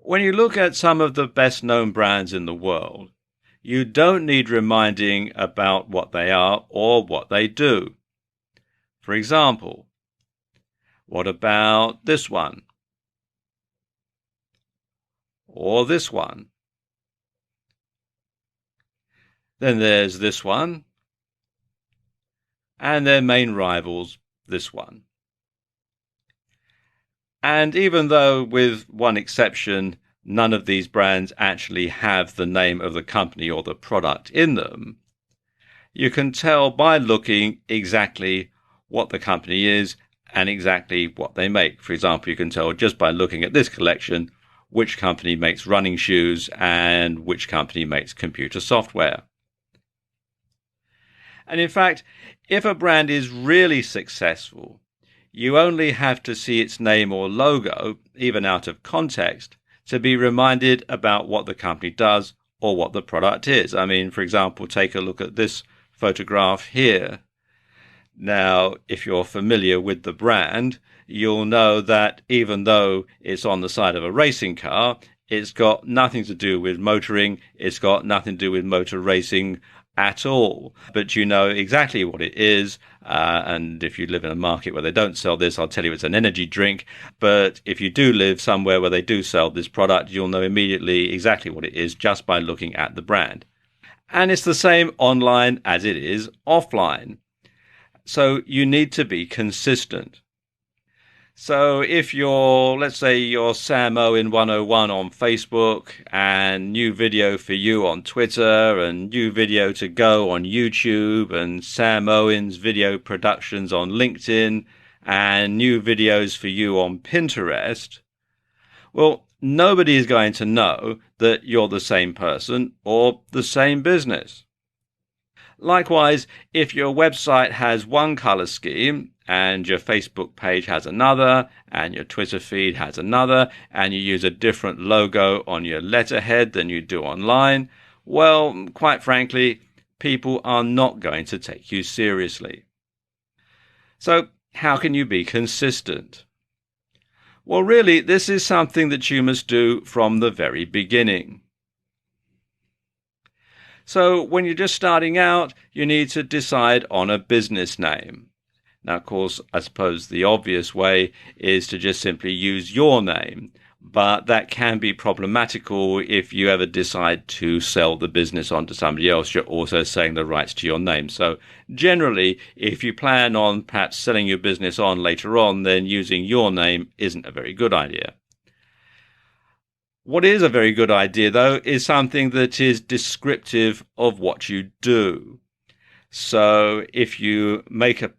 When you look at some of the best known brands in the world, you don't need reminding about what they are or what they do. For example, what about this one? Or this one? Then there's this one, and their main rivals, this one. And even though, with one exception, none of these brands actually have the name of the company or the product in them, you can tell by looking exactly what the company is and exactly what they make. For example, you can tell just by looking at this collection which company makes running shoes and which company makes computer software. And in fact, if a brand is really successful, you only have to see its name or logo, even out of context, to be reminded about what the company does or what the product is. I mean, for example, take a look at this photograph here. Now, if you're familiar with the brand, you'll know that even though it's on the side of a racing car, it's got nothing to do with motoring, it's got nothing to do with motor racing at all. But you know exactly what it is. And if you live in a market where they don't sell this, I'll tell you it's an energy drink. But if you do live somewhere where they do sell this product, you'll know immediately exactly what it is just by looking at the brand. And it's the same online as it is offline. So you need to be consistent. So if let's say you're Sam Owen 101 on Facebook and new video for you on Twitter and new video to go on YouTube and Sam Owen's video productions on LinkedIn and new videos for you on Pinterest, well, nobody is going to know that you're the same person or the same business. Likewise, if your website has one color scheme and your Facebook page has another and your Twitter feed has another and you use a different logo on your letterhead than you do online, well, quite frankly, people are not going to take you seriously. So how can you be consistent? Well, really, this is something that you must do from the very beginning. So when you're just starting out, you need to decide on a business name. Now, of course, I suppose the obvious way is to just simply use your name, but that can be problematical if you ever decide to sell the business on to somebody else. You're also selling the rights to your name. So generally, if you plan on perhaps selling your business on later on, then using your name isn't a very good idea. What is a very good idea, though, is something that is descriptive of what you do. So if you make a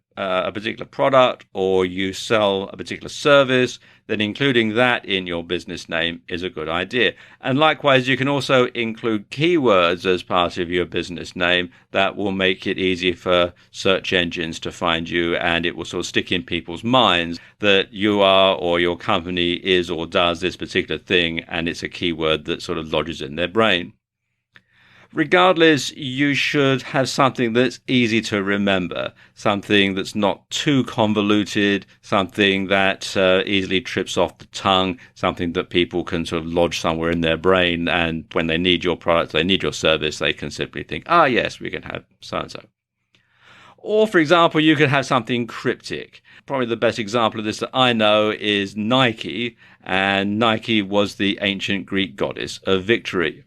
particular product or you sell a particular service, then including that in your business name is a good idea. And likewise, you can also include keywords as part of your business name that will make it easy for search engines to find you, and it will sort of stick in people's minds that you are or your company is or does this particular thing, and it's a keyword that sort of lodges in their brain. Regardless, you should have something that's easy to remember, something that's not too convoluted, something that easily trips off the tongue, something that people can sort of lodge somewhere in their brain, and when they need your product, they need your service, they can simply think, yes, we can have so-and-so. Or, for example, you could have something cryptic. Probably the best example of this that I know is Nike, and Nike was the ancient Greek goddess of victory.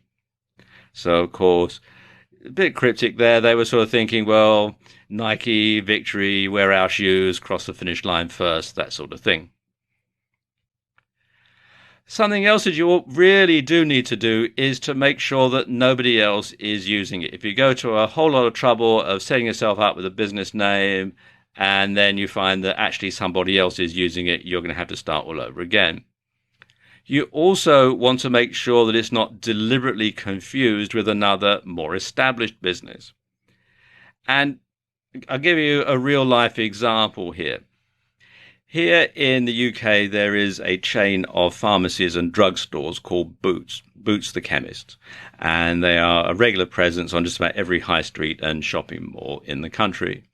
So, of course, a bit cryptic there. They were sort of thinking, well, Nike, victory, wear our shoes, cross the finish line first, that sort of thing. Something else that you really do need to do is to make sure that nobody else is using it. If you go to a whole lot of trouble of setting yourself up with a business name and then you find that actually somebody else is using it, you're going to have to start all over again. You also want to make sure that it's not deliberately confused with another more established business. And I'll give you a real life example here. Here in the UK, there is a chain of pharmacies and drugstores called Boots, Boots the Chemist. And they are a regular presence on just about every high street and shopping mall in the country.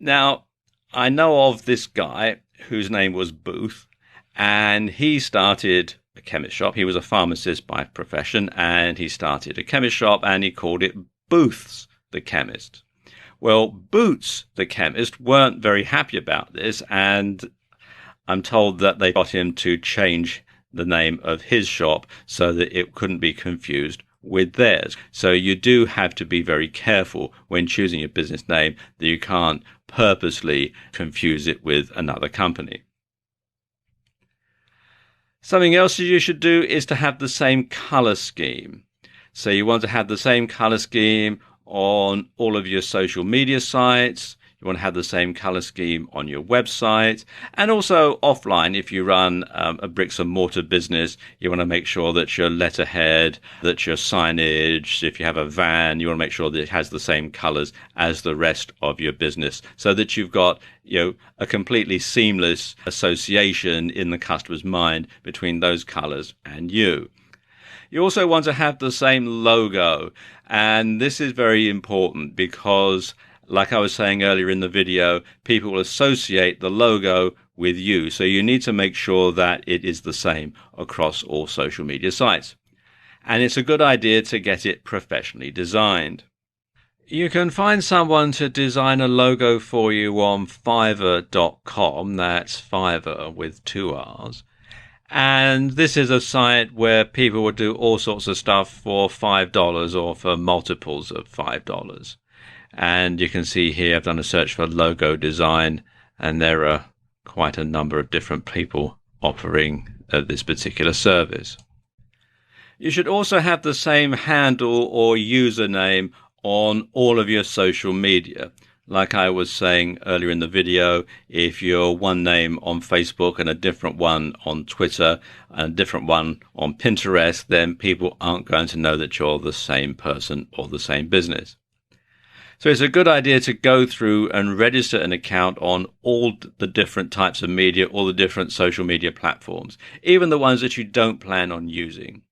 Now, I know of this guy whose name was Booth, and he started a chemist shop. He was a pharmacist by profession, and he started a chemist shop, and he called it Booths the Chemist. Well, Boots the Chemist weren't very happy about this, and I'm told that they got him to change the name of his shop so that it couldn't be confused with theirs. So you do have to be very careful when choosing your business name that you can't purposely confuse it with another company. Something else you should do is to have the same color scheme. So you want to have the same color scheme on all of your social media sites. You want to have the same color scheme on your website, and also offline. If you run a bricks and mortar business, you want to make sure that your letterhead, that your signage, if you have a van, you want to make sure that it has the same colors as the rest of your business, so that you've got a completely seamless association in the customer's mind between those colors and you. You also want to have the same logo, and this is very important because, like I was saying earlier in the video, people will associate the logo with you. So you need to make sure that it is the same across all social media sites. And it's a good idea to get it professionally designed. You can find someone to design a logo for you on Fiverr.com. That's Fiverr with 2 R's. And this is a site where people will do all sorts of stuff for $5 or for multiples of $5. And you can see here I've done a search for logo design, and there are quite a number of different people offering this particular service. You should also have the same handle or username on all of your social media. Like I was saying earlier in the video, if you're one name on Facebook and a different one on Twitter and a different one on Pinterest, then people aren't going to know that you're the same person or the same business. So it's a good idea to go through and register an account on all the different types of media, all the different social media platforms, even the ones that you don't plan on using.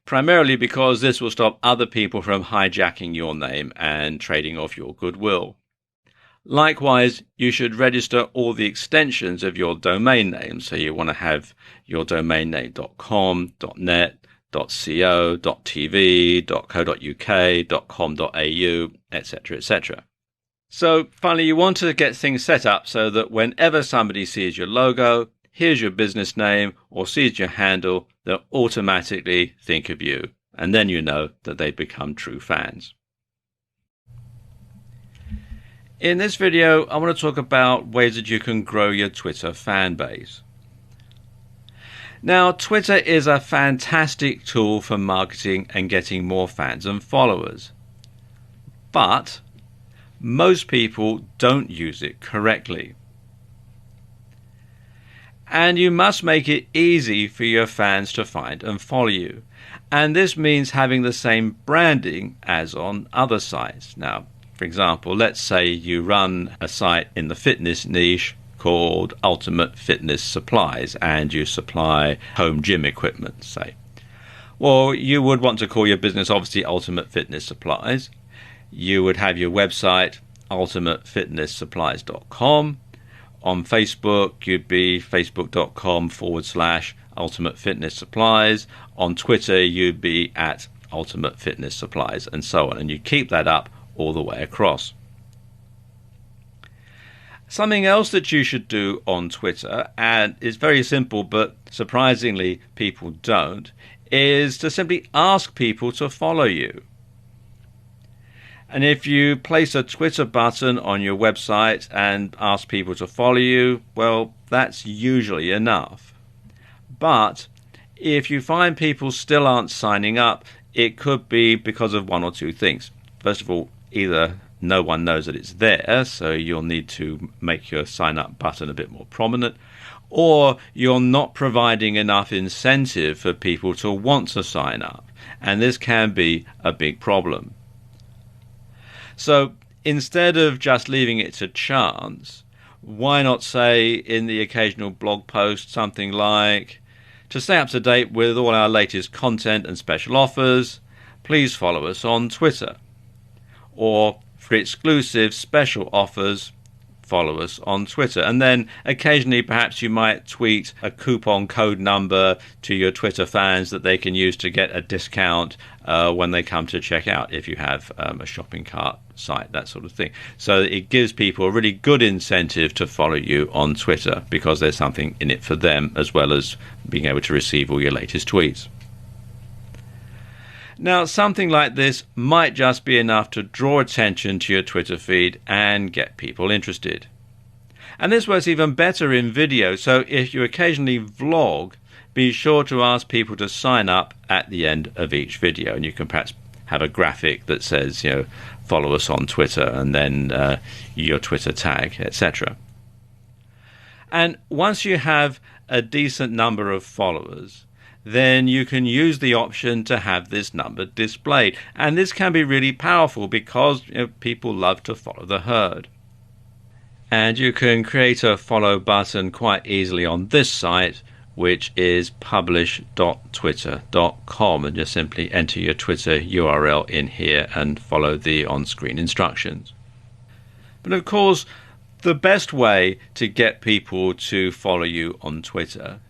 Primarily because this will stop other people from hijacking your name and trading off your goodwill. Likewise, you should register all the extensions of your domain name. So you want to have your domain name .com, .net, .co, .tv, .co.uk, .com.au, etc., etc. So finally, you want to get things set up so that whenever somebody sees your logo, hears your business name, or sees your handle, they'll automatically think of you. And then you know that they've become true fans. In this video, I want to talk about ways that you can grow your Twitter fan base. Now, Twitter is a fantastic tool for marketing and getting more fans and followers. But most people don't use it correctly. And you must make it easy for your fans to find and follow you. And this means having the same branding as on other sites. Now, for example, let's say you run a site in the fitness niche called Ultimate Fitness Supplies, and you supply home gym equipment, say. Well, you would want to call your business obviously Ultimate Fitness Supplies. You would have your website ultimatefitnesssupplies.com. On Facebook, you'd be facebook.com/Ultimate Fitness Supplies. On Twitter, you'd be at Ultimate Fitness Supplies, and so on. And you keep that up all the way across. Something else that you should do on Twitter, and it's very simple, but surprisingly people don't, is to simply ask people to follow you. And if you place a Twitter button on your website and ask people to follow you, well, that's usually enough. But if you find people still aren't signing up, it could be because of one or two things. First of all, either no one knows that it's there, so you'll need to make your sign up button a bit more prominent, or you're not providing enough incentive for people to want to sign up, and this can be a big problem. So instead of just leaving it to chance, why not say in the occasional blog post something like, to stay up to date with all our latest content and special offers, please follow us on Twitter. Or for exclusive special offers, follow us on Twitter. And then occasionally perhaps you might tweet a coupon code number to your Twitter fans that they can use to get a discount when they come to check out, if you have a shopping cart site, that sort of thing. So it gives people a really good incentive to follow you on Twitter because there's something in it for them, as well as being able to receive all your latest tweets. Now, something like this might just be enough to draw attention to your Twitter feed and get people interested. And this works even better in video, so if you occasionally vlog, be sure to ask people to sign up at the end of each video, and you can perhaps have a graphic that says, follow us on Twitter, and then your Twitter tag, etc. And once you have a decent number of followers, then you can use the option to have this number displayed. And this can be really powerful because people love to follow the herd. And you can create a follow button quite easily on this site, which is publish.twitter.com, and just simply enter your Twitter URL in here and follow the on-screen instructions. But of course, the best way to get people to follow you on Twitter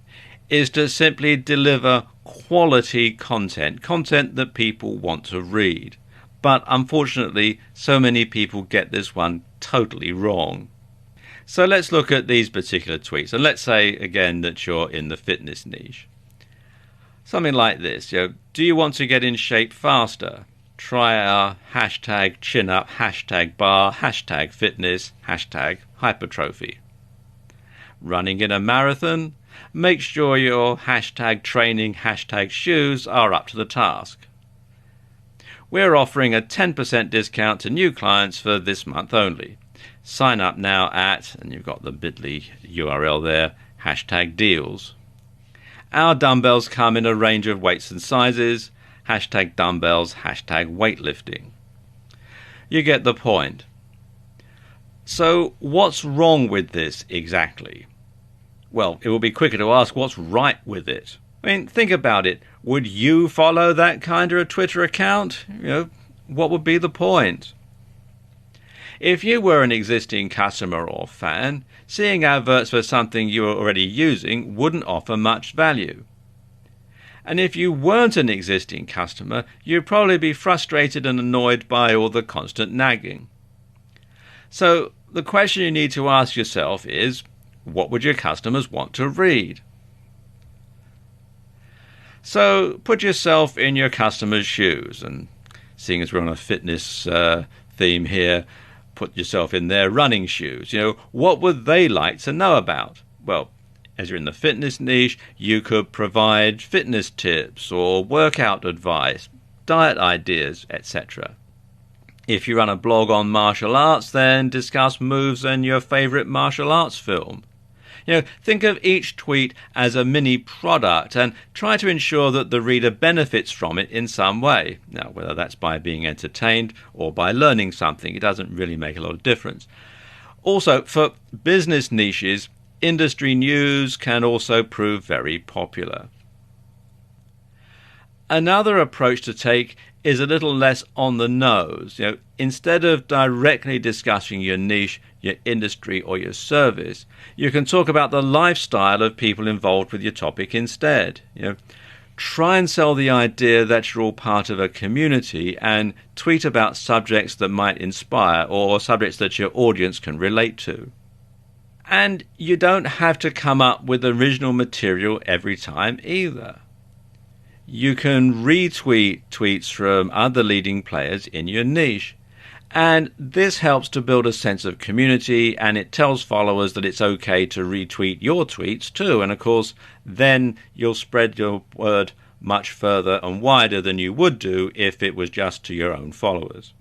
is to simply deliver quality content that people want to read. But unfortunately, so many people get this one totally wrong. So let's look at these particular tweets. And let's say again that you're in the fitness niche. Something like this, do you want to get in shape faster? Try our hashtag chin up, hashtag bar, hashtag fitness, hashtag hypertrophy. Running in a marathon? Make sure your hashtag training, hashtag shoes are up to the task. We're offering a 10% discount to new clients for this month only. Sign up now at, and you've got the bit.ly URL there, hashtag deals. Our dumbbells come in a range of weights and sizes, hashtag dumbbells, hashtag weightlifting. You get the point. So what's wrong with this exactly? Well, it will be quicker to ask what's right with it. I mean, think about it. Would you follow that kind of a Twitter account? What would be the point? If you were an existing customer or fan, seeing adverts for something you were already using wouldn't offer much value. And if you weren't an existing customer, you'd probably be frustrated and annoyed by all the constant nagging. So the question you need to ask yourself is, what would your customers want to read? So put yourself in your customer's shoes, and seeing as we're on a fitness theme here, put yourself in their running shoes. What would they like to know about? Well, as you're in the fitness niche, you could provide fitness tips or workout advice, diet ideas, etc. If you run a blog on martial arts, then discuss moves in your favorite martial arts film. Think of each tweet as a mini product and try to ensure that the reader benefits from it in some way. Now, whether that's by being entertained or by learning something, it doesn't really make a lot of difference. Also, for business niches, industry news can also prove very popular. Another approach to take is a little less on the nose. Instead of directly discussing your niche, your industry or your service, you can talk about the lifestyle of people involved with your topic instead. Try and sell the idea that you're all part of a community and tweet about subjects that might inspire or subjects that your audience can relate to. And you don't have to come up with original material every time either. You can retweet tweets from other leading players in your niche. And this helps to build a sense of community, and it tells followers that it's okay to retweet your tweets too. And of course, then you'll spread your word much further and wider than you would do if it was just to your own followers.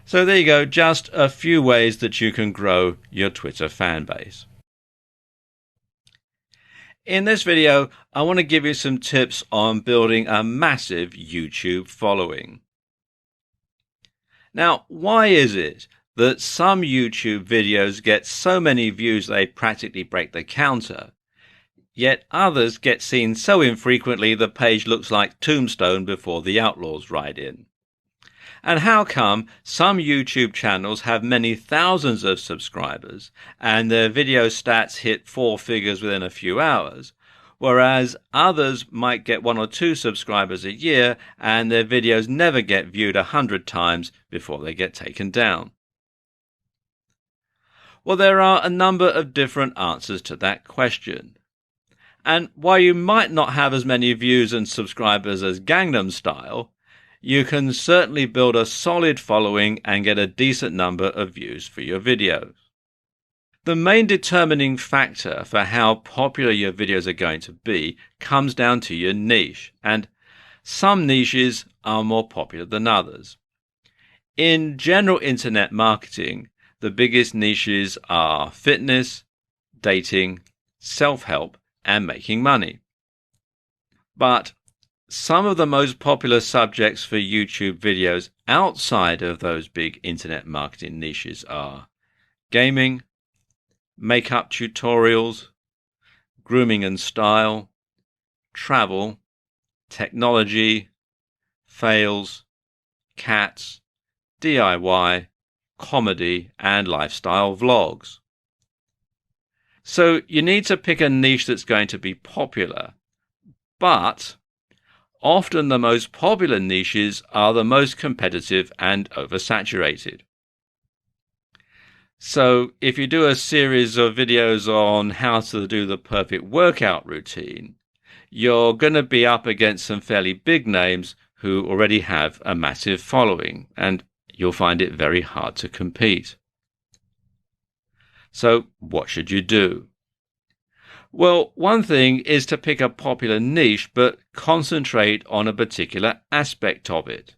So there you go, just a few ways that you can grow your Twitter fan base. In this video, I want to give you some tips on building a massive YouTube following. Now, why is it that some YouTube videos get so many views they practically break the counter, yet others get seen so infrequently the page looks like Tombstone before the Outlaws ride in? And how come some YouTube channels have many thousands of subscribers and their video stats hit four figures within a few hours, whereas others might get 1 or 2 subscribers a year and their videos never get viewed 100 times before they get taken down? Well, there are a number of different answers to that question. And while you might not have as many views and subscribers as Gangnam Style, you can certainly build a solid following and get a decent number of views for your videos. The main determining factor for how popular your videos are going to be comes down to your niche, and some niches are more popular than others. In general internet marketing, the biggest niches are fitness, dating, self-help, and making money. But some of the most popular subjects for YouTube videos outside of those big internet marketing niches are gaming, makeup tutorials, grooming and style, travel, technology, fails, cats, DIY, comedy, and lifestyle vlogs. So you need to pick a niche that's going to be popular, but often the most popular niches are the most competitive and oversaturated. So if you do a series of videos on how to do the perfect workout routine, you're going to be up against some fairly big names who already have a massive following, and you'll find it very hard to compete. So what should you do? Well, one thing is to pick a popular niche, but concentrate on a particular aspect of it.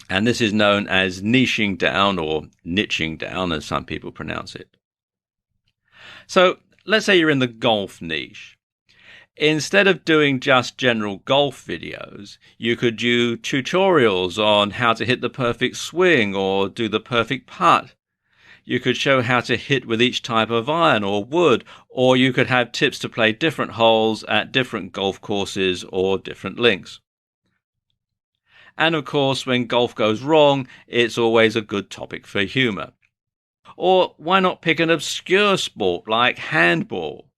And this is known as niching down, or niching down, as some people pronounce it. So let's say you're in the golf niche. Instead of doing just general golf videos, you could do tutorials on how to hit the perfect swing or do the perfect putt. You could show how to hit with each type of iron or wood, or you could have tips to play different holes at different golf courses or different links. And of course, when golf goes wrong, it's always a good topic for humor. Or why not pick an obscure sport like handball?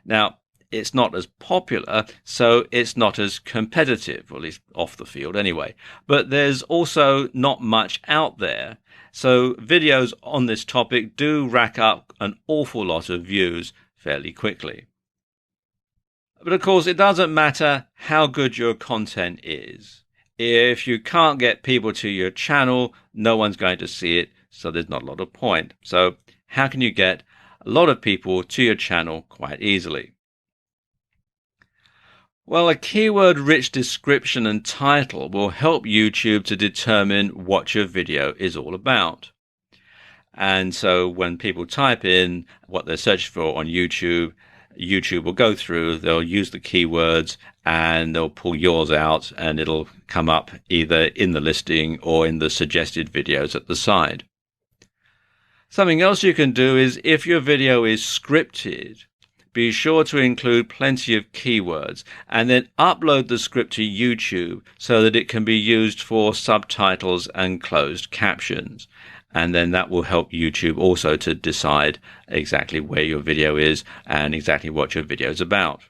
Now, it's not as popular, so it's not as competitive, or at least off the field anyway. But there's also not much out there. So videos on this topic do rack up an awful lot of views fairly quickly. But of course, it doesn't matter how good your content is. If you can't get people to your channel, no one's going to see it, so there's not a lot of point. So how can you get a lot of people to your channel quite easily? Well, a keyword-rich description and title will help YouTube to determine what your video is all about. And so when people type in what they're searching for on YouTube, YouTube will go through, they'll use the keywords, and they'll pull yours out, and it'll come up either in the listing or in the suggested videos at the side. Something else you can do is, if your video is scripted, be sure to include plenty of keywords and then upload the script to YouTube so that it can be used for subtitles and closed captions. And then that will help YouTube also to decide exactly where your video is and exactly what your video is about.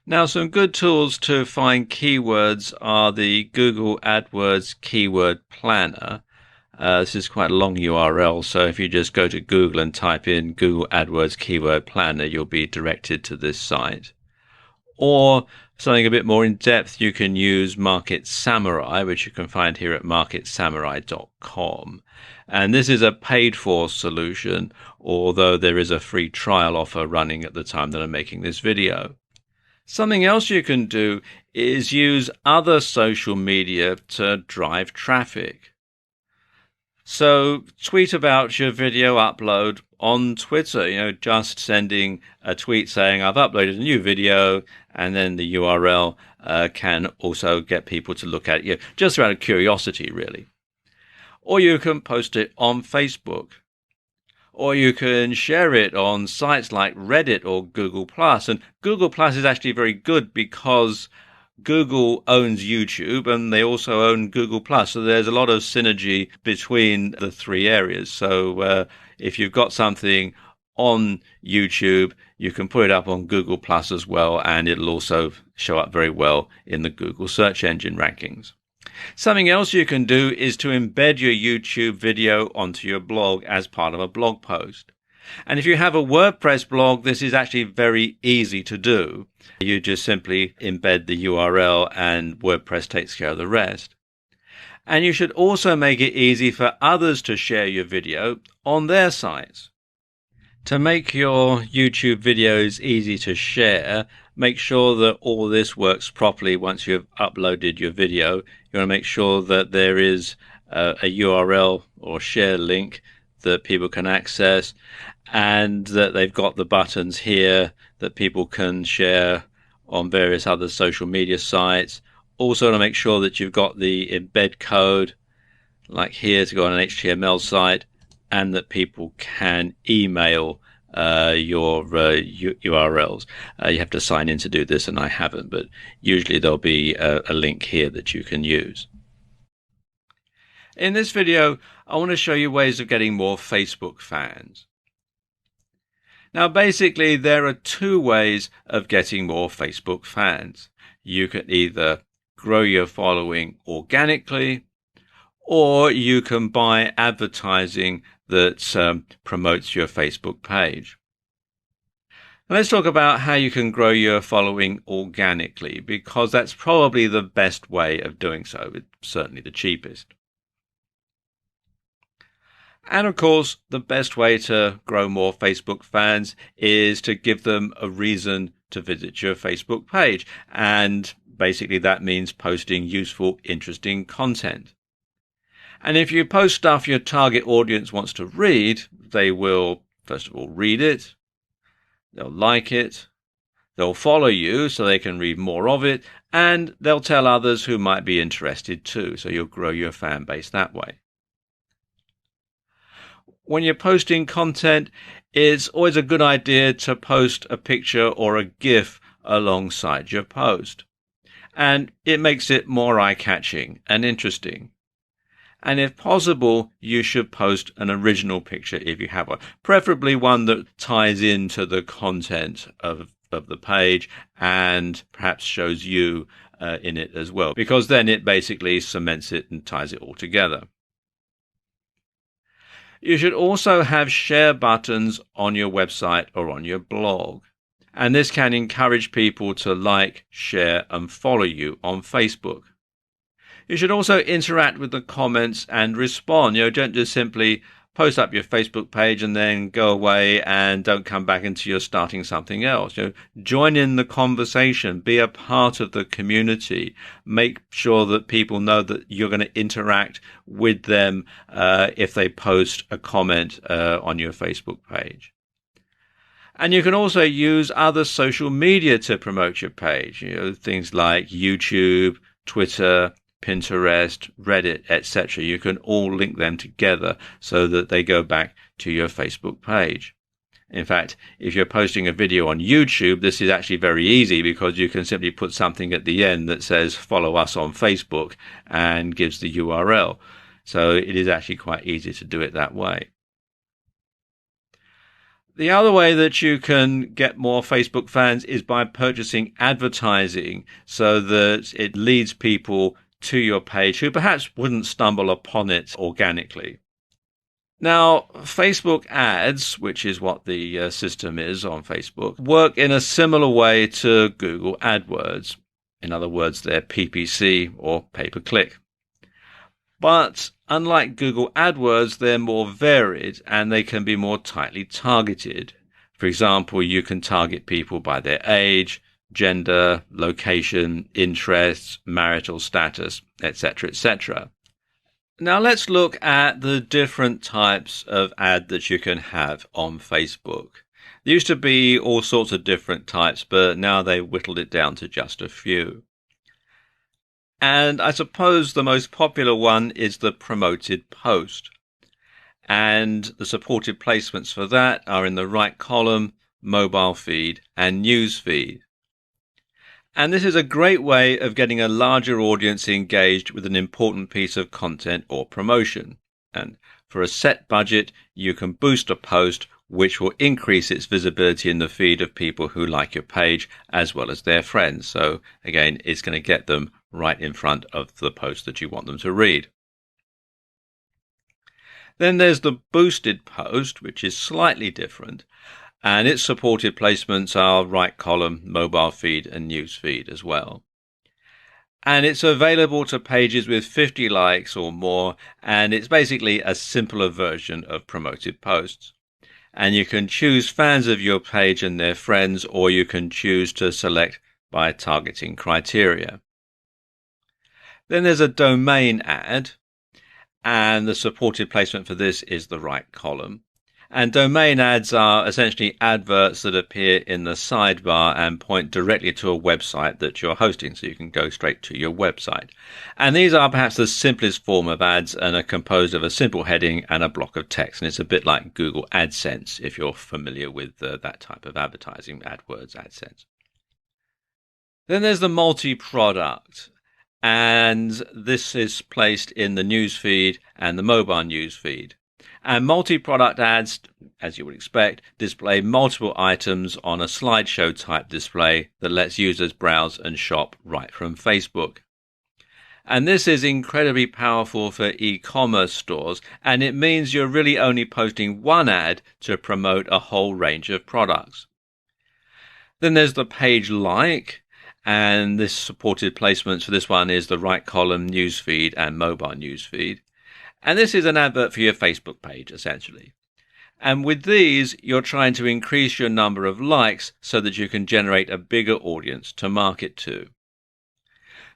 Now, some good tools to find keywords are the Google AdWords Keyword Planner. This is quite a long URL, so if you just go to Google and type in Google AdWords Keyword Planner, you'll be directed to this site. Or something a bit more in depth, you can use Market Samurai, which you can find here at marketsamurai.com. And this is a paid-for solution, although there is a free trial offer running at the time that I'm making this video. Something else you can do is use other social media to drive traffic. So tweet about your video upload on Twitter, just sending a tweet saying I've uploaded a new video, and then the URL can also get people to look at it, just out of curiosity, really. Or you can post it on Facebook. Or you can share it on sites like Reddit or Google+. And Google+ is actually very good because Google owns YouTube and they also own Google Plus. So there's a lot of synergy between the three areas. So if you've got something on YouTube, you can put it up on Google Plus as well, and it'll also show up very well in the Google search engine rankings. Something else you can do is to embed your YouTube video onto your blog as part of a blog post. And if you have a WordPress blog, this is actually very easy to do. You just simply embed the URL and WordPress takes care of the rest. And you should also make it easy for others to share your video on their sites. To make your YouTube videos easy to share, make sure that all this works properly once you've uploaded your video. You want to make sure that there is a URL or share link that people can access, and that they've got the buttons here that people can share on various other social media sites. Also to make sure that you've got the embed code, like here, to go on an HTML site, and that people can email your URLs. You have to sign in to do this, and I haven't, but usually there'll be a link here that you can use. In this video, I want to show you ways of getting more Facebook fans. Now, basically, there are two ways of getting more Facebook fans. You can either grow your following organically, or you can buy advertising that promotes your Facebook page. Now, let's talk about how you can grow your following organically, because that's probably the best way of doing so. It's certainly the cheapest. And of course, the best way to grow more Facebook fans is to give them a reason to visit your Facebook page. And basically that means posting useful, interesting content. And if you post stuff your target audience wants to read, they will, first of all, read it. They'll like it. They'll follow you so they can read more of it. And they'll tell others who might be interested too. So you'll grow your fan base that way. When you're posting content, it's always a good idea to post a picture or a GIF alongside your post. And it makes it more eye-catching and interesting. And if possible, you should post an original picture if you have one, preferably one that ties into the content of the page and perhaps shows you in it as well, because then it basically cements it and ties it all together. You should also have share buttons on your website or on your blog. And this can encourage people to like, share, and follow you on Facebook. You should also interact with the comments and respond. Don't just simply post up your Facebook page and then go away and don't come back until you're starting something else. Join in the conversation, be a part of the community, make sure that people know that you're going to interact with them if they post a comment on your Facebook page. And you can also use other social media to promote your page, things like YouTube, Twitter, Pinterest, Reddit, etc. You can all link them together so that they go back to your Facebook page. In fact, if you're posting a video on YouTube, this is actually very easy because you can simply put something at the end that says follow us on Facebook and gives the URL. So it is actually quite easy to do it that way. The other way that you can get more Facebook fans is by purchasing advertising so that it leads people to your page who perhaps wouldn't stumble upon it organically. Now, Facebook ads, which is what the system is on Facebook, work in a similar way to Google AdWords. In other words, they're PPC or pay-per-click. But unlike Google AdWords, they're more varied and they can be more tightly targeted. For example, you can target people by their age, gender, location, interests, marital status, etc., etc. Now let's look at the different types of ad that you can have on Facebook. There used to be all sorts of different types, but now they whittled it down to just a few. And I suppose the most popular one is the promoted post. And the supported placements for that are in the right column, mobile feed, and news feed. And this is a great way of getting a larger audience engaged with an important piece of content or promotion. And for a set budget, you can boost a post which will increase its visibility in the feed of people who like your page as well as their friends. So again, it's going to get them right in front of the post that you want them to read. Then there's the boosted post, which is slightly different, and its supported placements are right column, mobile feed, and news feed as well. And it's available to pages with 50 likes or more, and it's basically a simpler version of promoted posts. And you can choose fans of your page and their friends, or you can choose to select by targeting criteria. Then there's a domain ad, and the supported placement for this is the right column. And domain ads are essentially adverts that appear in the sidebar and point directly to a website that you're hosting, so you can go straight to your website. And these are perhaps the simplest form of ads and are composed of a simple heading and a block of text. And it's a bit like Google AdSense, if you're familiar with that type of advertising, AdWords, AdSense. Then there's the multi-product. And this is placed in the newsfeed and the mobile newsfeed. And multi-product ads, as you would expect, display multiple items on a slideshow type display that lets users browse and shop right from Facebook. And this is incredibly powerful for e-commerce stores, and it means you're really only posting one ad to promote a whole range of products. Then there's the page like. And this supported placements for this one is the right column, newsfeed, and mobile newsfeed. And this is an advert for your Facebook page, essentially. And with these, you're trying to increase your number of likes so that you can generate a bigger audience to market to.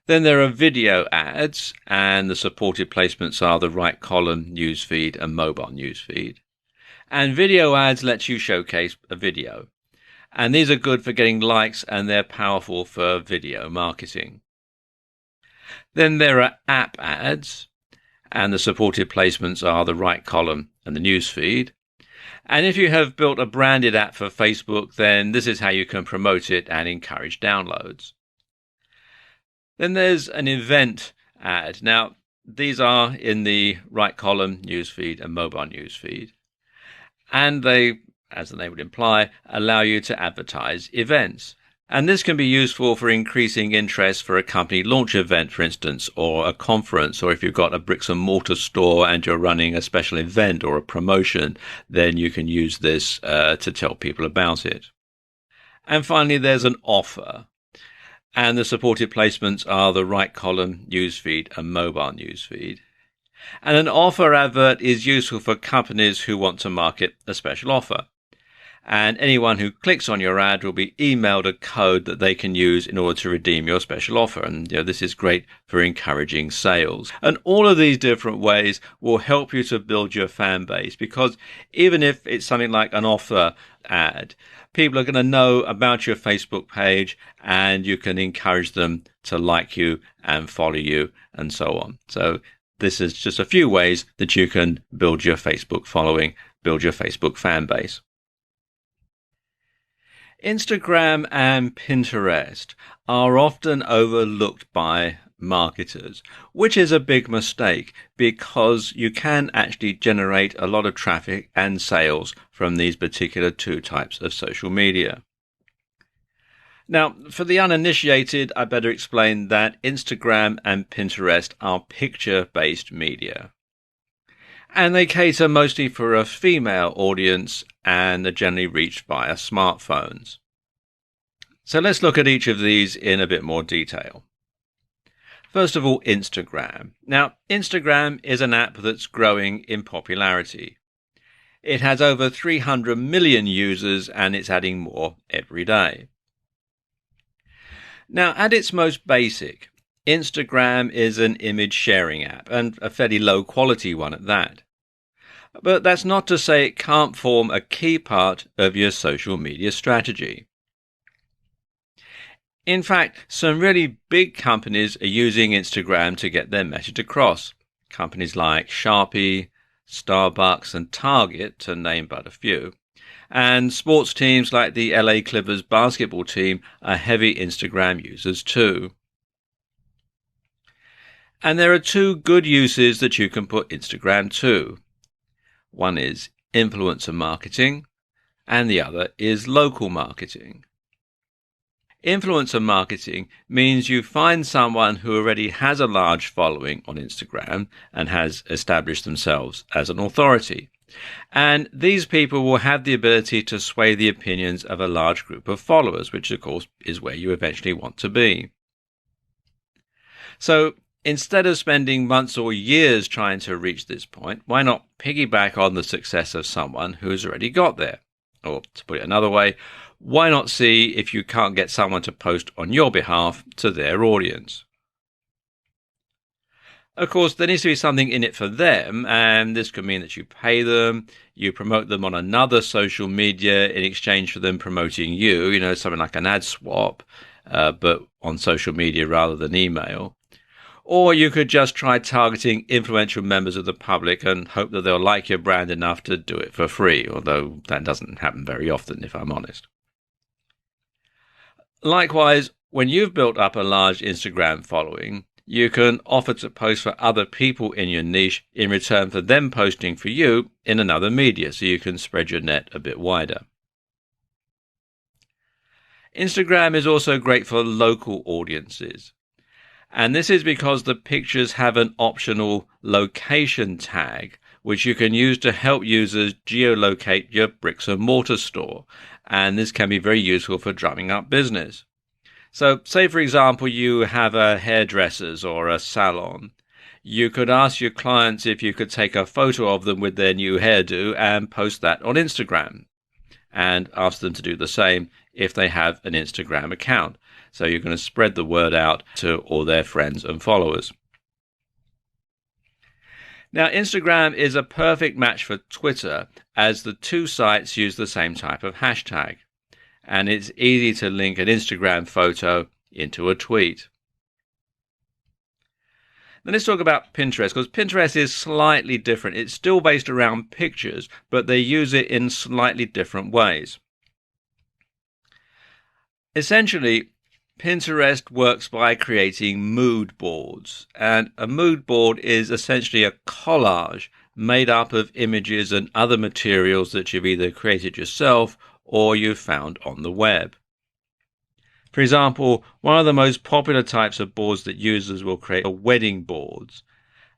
Then there are video ads, and the supported placements are the right column, newsfeed, and mobile newsfeed. And video ads lets you showcase a video. And these are good for getting likes, and they're powerful for video marketing. Then there are app ads, and the supported placements are the right column and the news feed. And if you have built a branded app for Facebook, then this is how you can promote it and encourage downloads. Then there's an event ad. Now, these are in the right column, newsfeed, and mobile newsfeed. And they, as the name would imply, allow you to advertise events. And this can be useful for increasing interest for a company launch event, for instance, or a conference, or if you've got a bricks and mortar store and you're running a special event or a promotion, then you can use this to tell people about it. And finally, there's an offer. And the supported placements are the right column, newsfeed, and mobile newsfeed. And an offer advert is useful for companies who want to market a special offer. And anyone who clicks on your ad will be emailed a code that they can use in order to redeem your special offer. And this is great for encouraging sales. And all of these different ways will help you to build your fan base, because even if it's something like an offer ad, people are going to know about your Facebook page, and you can encourage them to like you and follow you and so on. So this is just a few ways that you can build your Facebook following, build your Facebook fan base. Instagram and Pinterest are often overlooked by marketers, which is a big mistake, because you can actually generate a lot of traffic and sales from these particular two types of social media. Now, for the uninitiated, I better explain that Instagram and Pinterest are picture-based media. And they cater mostly for a female audience and are generally reached via smartphones. So let's look at each of these in a bit more detail. First of all, Instagram. Now, Instagram is an app that's growing in popularity. It has over 300 million users, and it's adding more every day. Now, at its most basic, Instagram is an image sharing app, and a fairly low quality one at that. But that's not to say it can't form a key part of your social media strategy. In fact, some really big companies are using Instagram to get their message across. Companies like Sharpie, Starbucks, and Target, to name but a few. And sports teams like the LA Clippers basketball team are heavy Instagram users too. And there are two good uses that you can put Instagram to. One is influencer marketing, and the other is local marketing. Influencer marketing means you find someone who already has a large following on Instagram and has established themselves as an authority. And these people will have the ability to sway the opinions of a large group of followers, which of course is where you eventually want to be. So instead of spending months or years trying to reach this point, why not piggyback on the success of someone who's already got there? Or to put it another way, why not see if you can't get someone to post on your behalf to their audience? Of course, there needs to be something in it for them, and this could mean that you pay them, you promote them on another social media in exchange for them promoting you, something like an ad swap, but on social media rather than email. Or you could just try targeting influential members of the public and hope that they'll like your brand enough to do it for free, although that doesn't happen very often, if I'm honest. Likewise, when you've built up a large Instagram following, you can offer to post for other people in your niche in return for them posting for you in another media, so you can spread your net a bit wider. Instagram is also great for local audiences. And this is because the pictures have an optional location tag, which you can use to help users geolocate your bricks and mortar store. And this can be very useful for drumming up business. So say, for example, you have a hairdresser's or a salon. You could ask your clients if you could take a photo of them with their new hairdo and post that on Instagram, and ask them to do the same if they have an Instagram account. So you're going to spread the word out to all their friends and followers. Now, Instagram is a perfect match for Twitter, as the two sites use the same type of hashtag, and it's easy to link an Instagram photo into a tweet. Then let's talk about Pinterest, because Pinterest is slightly different. It's still based around pictures, but they use it in slightly different ways. Essentially, Pinterest works by creating mood boards, and a mood board is essentially a collage made up of images and other materials that you've either created yourself or you've found on the web. For example, one of the most popular types of boards that users will create are wedding boards.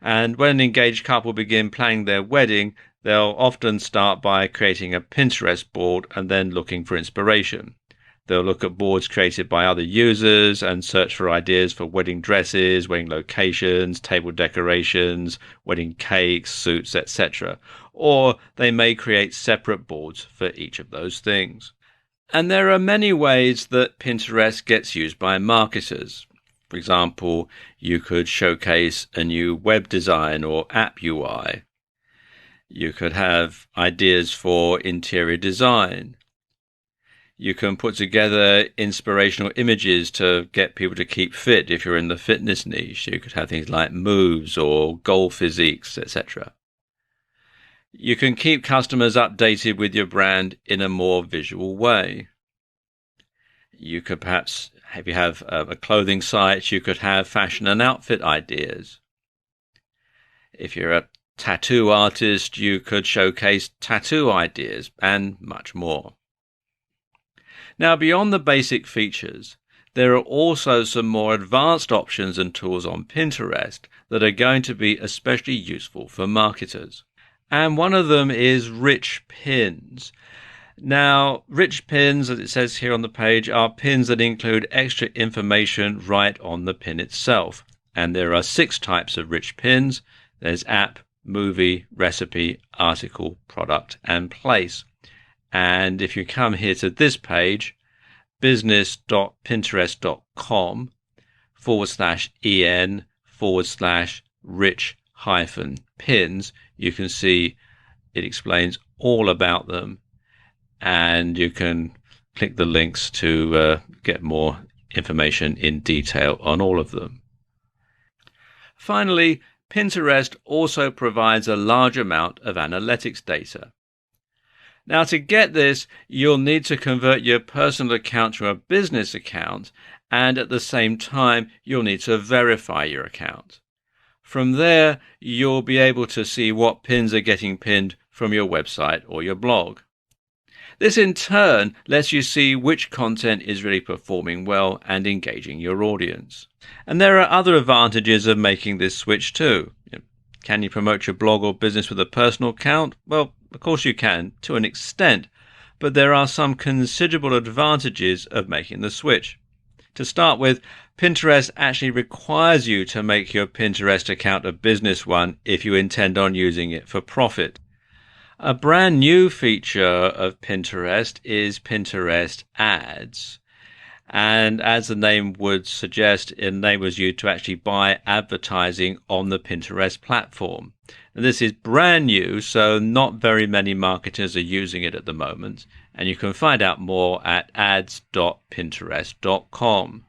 And when an engaged couple begin planning their wedding, they'll often start by creating a Pinterest board and then looking for inspiration. They'll look at boards created by other users and search for ideas for wedding dresses, wedding locations, table decorations, wedding cakes, suits, etc. Or they may create separate boards for each of those things. And there are many ways that Pinterest gets used by marketers. For example, you could showcase a new web design or app UI. You could have ideas for interior design. You can put together inspirational images to get people to keep fit if you're in the fitness niche. You could have things like moves or goal physiques, etc. You can keep customers updated with your brand in a more visual way. You could perhaps, if you have a clothing site, you could have fashion and outfit ideas. If you're a tattoo artist, you could showcase tattoo ideas and much more. Now, beyond the basic features, there are also some more advanced options and tools on Pinterest that are going to be especially useful for marketers. And one of them is rich pins. Now, rich pins, as it says here on the page, are pins that include extra information right on the pin itself. And there are 6 types of rich pins. There's app, movie, recipe, article, product, and place. And if you come here to this page, business.pinterest.com/en/rich-pins, you can see it explains all about them, and you can click the links to get more information in detail on all of them. Finally, Pinterest also provides a large amount of analytics data. Now, to get this, you'll need to convert your personal account to a business account, and at the same time, you'll need to verify your account. From there, you'll be able to see what pins are getting pinned from your website or your blog. This in turn lets you see which content is really performing well and engaging your audience. And there are other advantages of making this switch too. Can you promote your blog or business with a personal account? Well, of course you can, to an extent, but there are some considerable advantages of making the switch. To start with, Pinterest actually requires you to make your Pinterest account a business one if you intend on using it for profit. A brand new feature of Pinterest is Pinterest Ads. And as the name would suggest, it enables you to actually buy advertising on the Pinterest platform. And this is brand new, so not very many marketers are using it at the moment. And you can find out more at ads.pinterest.com.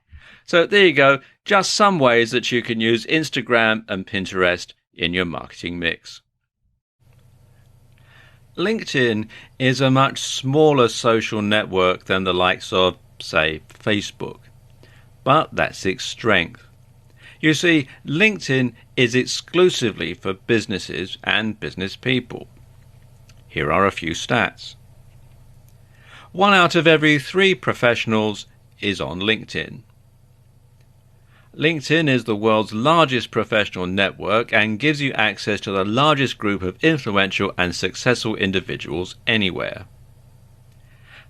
So there you go, just some ways that you can use Instagram and Pinterest in your marketing mix. LinkedIn is a much smaller social network than the likes of, say, Facebook. But that's its strength. You see, LinkedIn is exclusively for businesses and business people. Here are a few stats. 1 out of every 3 professionals is on LinkedIn. LinkedIn is the world's largest professional network and gives you access to the largest group of influential and successful individuals anywhere.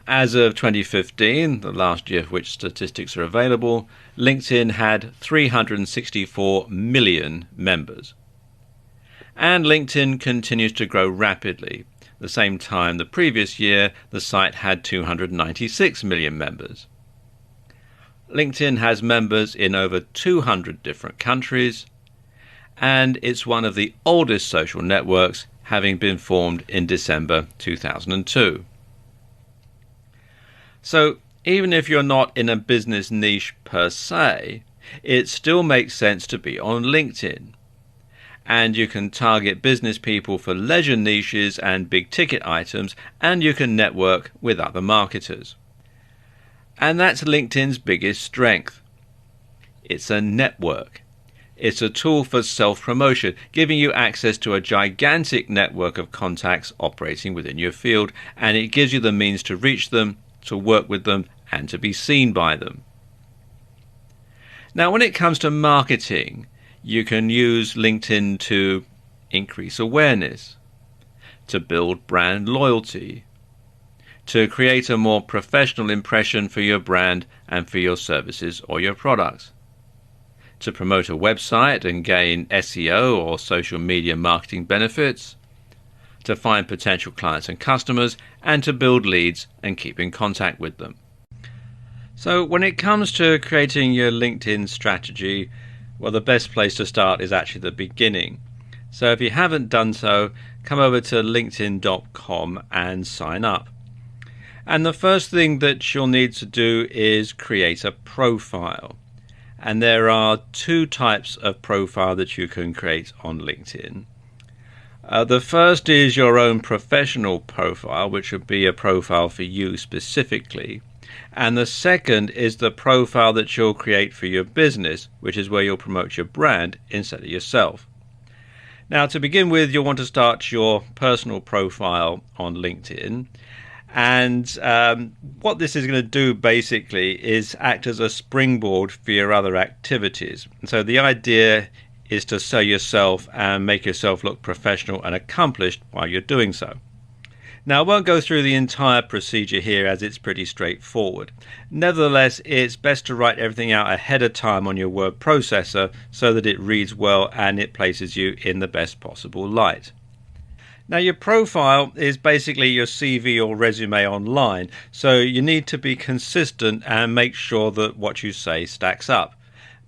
As of 2015, the last year of which statistics are available, LinkedIn had 364 million members. And LinkedIn continues to grow rapidly. At the same time the previous year, the site had 296 million members. LinkedIn has members in over 200 different countries, and it's one of the oldest social networks, having been formed in December 2002. So even if you're not in a business niche per se, it still makes sense to be on LinkedIn. And you can target business people for leisure niches and big ticket items, and you can network with other marketers. And that's LinkedIn's biggest strength. It's a network. It's a tool for self-promotion, giving you access to a gigantic network of contacts operating within your field, and it gives you the means to reach them, to work with them, and to be seen by them. Now, when it comes to marketing, you can use LinkedIn to increase awareness, to build brand loyalty, to create a more professional impression for your brand and for your services or your products, to promote a website and gain SEO or social media marketing benefits, to find potential clients and customers, and to build leads and keep in contact with them. So when it comes to creating your LinkedIn strategy, well, the best place to start is actually the beginning. So if you haven't done so, come over to linkedin.com and sign up. And the first thing that you'll need to do is create a profile. And there are 2 types of profile that you can create on LinkedIn. The first is your own professional profile, which would be a profile for you specifically. And the second is the profile that you'll create for your business, which is where you'll promote your brand instead of yourself. Now, to begin with, you'll want to start your personal profile on LinkedIn. And what this is going to do basically is act as a springboard for your other activities. And so the idea is to sell yourself and make yourself look professional and accomplished while you're doing so. Now, I won't go through the entire procedure here as it's pretty straightforward. Nevertheless, it's best to write everything out ahead of time on your word processor so that it reads well and it places you in the best possible light. Now, your profile is basically your CV or resume online, so you need to be consistent and make sure that what you say stacks up.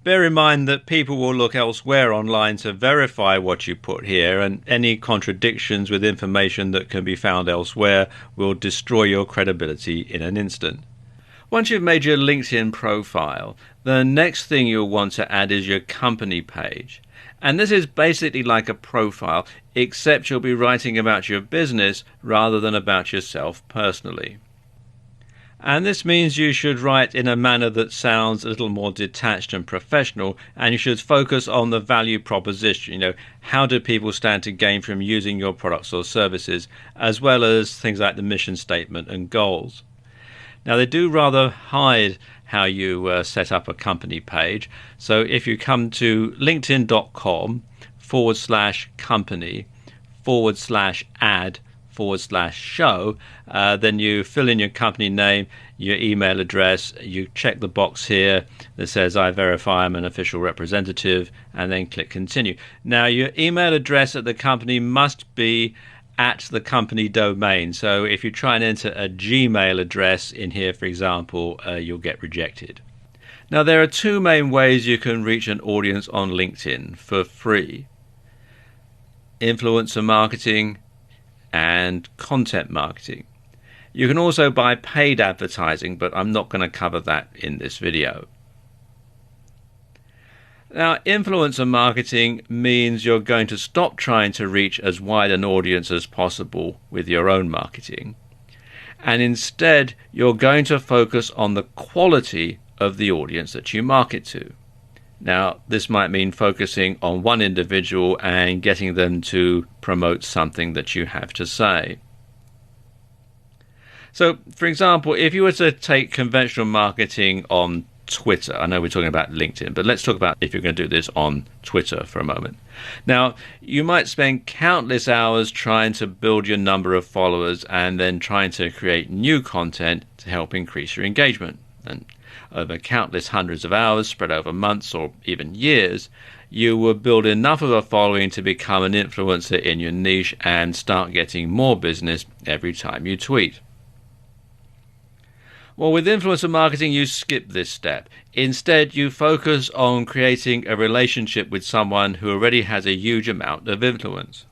Bear in mind that people will look elsewhere online to verify what you put here, and any contradictions with information that can be found elsewhere will destroy your credibility in an instant. Once you've made your LinkedIn profile, the next thing you'll want to add is your company page. And this is basically like a profile, except you'll be writing about your business rather than about yourself personally. And this means you should write in a manner that sounds a little more detached and professional, and you should focus on the value proposition. How do people stand to gain from using your products or services, as well as things like the mission statement and goals. Now, they do rather hide how you set up a company page. So if you come to linkedin.com/company/add/show, then you fill in your company name, your email address, you check the box here that says I verify I'm an official representative, and then click continue. Now, your email address at the company must be at the company domain. So if you try and enter a Gmail address in here, for example, you'll get rejected. Now, there are two main ways you can reach an audience on LinkedIn for free: influencer marketing and content marketing. You can also buy paid advertising, but I'm not going to cover that in this video. Now, influencer marketing means you're going to stop trying to reach as wide an audience as possible with your own marketing, and instead you're going to focus on the quality of the audience that you market to. Now, this might mean focusing on one individual and getting them to promote something that you have to say. So, for example, if you were to take conventional marketing on Twitter, I know we're talking about LinkedIn, but let's talk about if you're going to do this on Twitter for a moment. Now, you might spend countless hours trying to build your number of followers and then trying to create new content to help increase your engagement. And over countless hundreds of hours spread over months or even years, you will build enough of a following to become an influencer in your niche and start getting more business every time you tweet. Well, with influencer marketing, you skip this step. Instead, you focus on creating a relationship with someone who already has a huge amount of influence.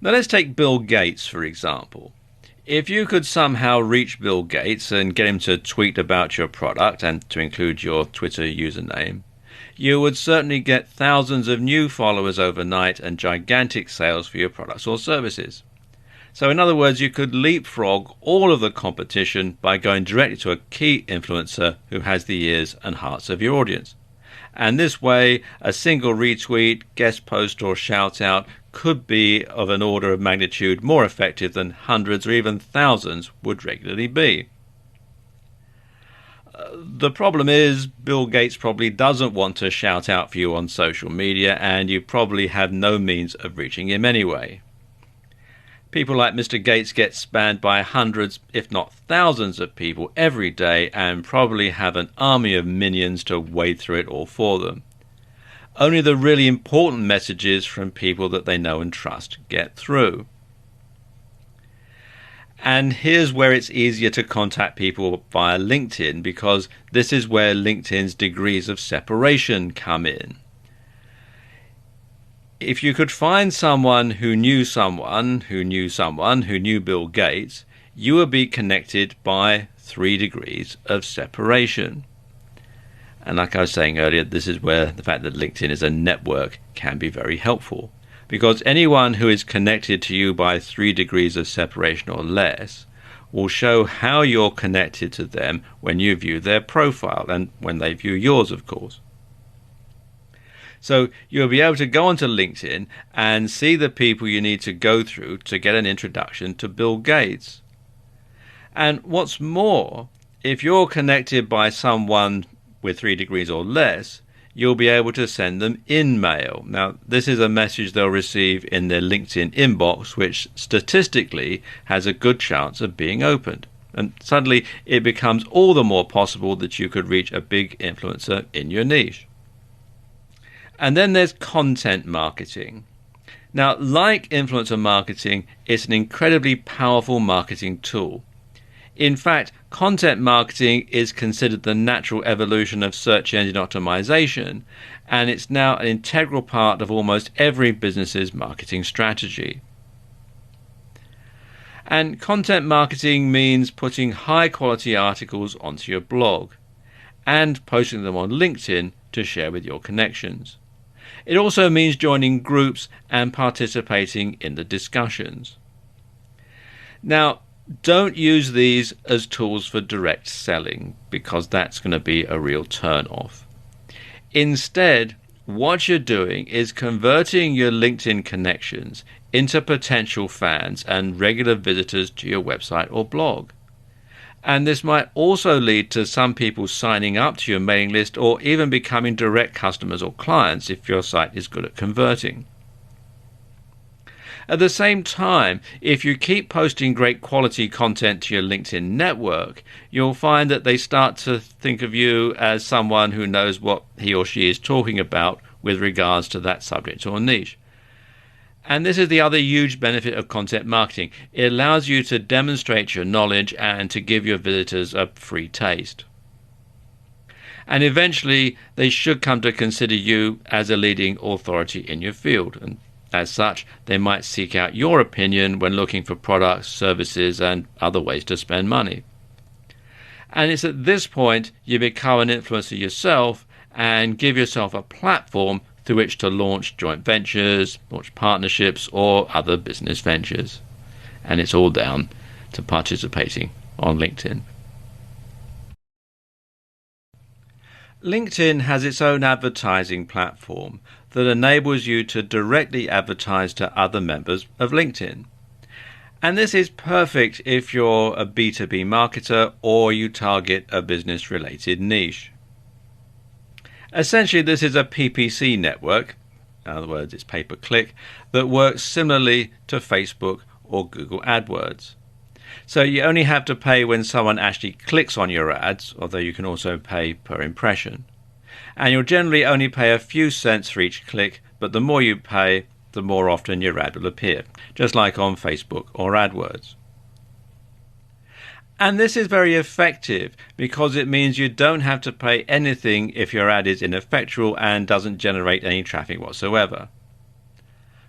Now, let's take Bill Gates, for example. If you could somehow reach Bill Gates and get him to tweet about your product and to include your Twitter username, you would certainly get thousands of new followers overnight and gigantic sales for your products or services. So in other words, you could leapfrog all of the competition by going directly to a key influencer who has the ears and hearts of your audience. And this way, a single retweet, guest post or shout out could be of an order of magnitude more effective than hundreds or even thousands would regularly be. The problem is Bill Gates probably doesn't want to shout out for you on social media, and you probably have no means of reaching him anyway. People like Mr. Gates get spammed by hundreds, if not thousands of people every day, and probably have an army of minions to wade through it all for them. Only the really important messages from people that they know and trust get through. And here's where it's easier to contact people via LinkedIn, because this is where LinkedIn's degrees of separation come in. If you could find someone who knew someone who knew someone who knew Bill Gates, you would be connected by 3 degrees of separation. And like I was saying earlier, this is where the fact that LinkedIn is a network can be very helpful, because anyone who is connected to you by 3 degrees of separation or less will show how you're connected to them when you view their profile and when they view yours, of course. So you'll be able to go onto LinkedIn and see the people you need to go through to get an introduction to Bill Gates. And what's more, if you're connected by someone with 3 degrees or less, you'll be able to send them InMail. Now, this is a message they'll receive in their LinkedIn inbox, which statistically has a good chance of being opened. And suddenly it becomes all the more possible that you could reach a big influencer in your niche. And then there's content marketing. Now, like influencer marketing, it's an incredibly powerful marketing tool. In fact, content marketing is considered the natural evolution of search engine optimization, and it's now an integral part of almost every business's marketing strategy. And content marketing means putting high quality articles onto your blog and posting them on LinkedIn to share with your connections. It also means joining groups and participating in the discussions. Now, don't use these as tools for direct selling, because that's going to be a real turn-off. Instead, what you're doing is converting your LinkedIn connections into potential fans and regular visitors to your website or blog. And this might also lead to some people signing up to your mailing list or even becoming direct customers or clients if your site is good at converting. At the same time, if you keep posting great quality content to your LinkedIn network, you'll find that they start to think of you as someone who knows what he or she is talking about with regards to that subject or niche. And this is the other huge benefit of content marketing. It allows you to demonstrate your knowledge and to give your visitors a free taste. And eventually, they should come to consider you as a leading authority in your field. And as such, they might seek out your opinion when looking for products, services, and other ways to spend money. And it's at this point you become an influencer yourself and give yourself a platform through which to launch joint ventures, launch partnerships, or other business ventures. And it's all down to participating on LinkedIn. LinkedIn has its own advertising platform that enables you to directly advertise to other members of LinkedIn. And this is perfect if you're a B2B marketer or you target a business-related niche. Essentially, this is a PPC network, in other words, it's pay-per-click, that works similarly to Facebook or Google AdWords. So you only have to pay when someone actually clicks on your ads, although you can also pay per impression. And you'll generally only pay a few cents for each click, but the more you pay, the more often your ad will appear, just like on Facebook or AdWords. And this is very effective because it means you don't have to pay anything if your ad is ineffectual and doesn't generate any traffic whatsoever.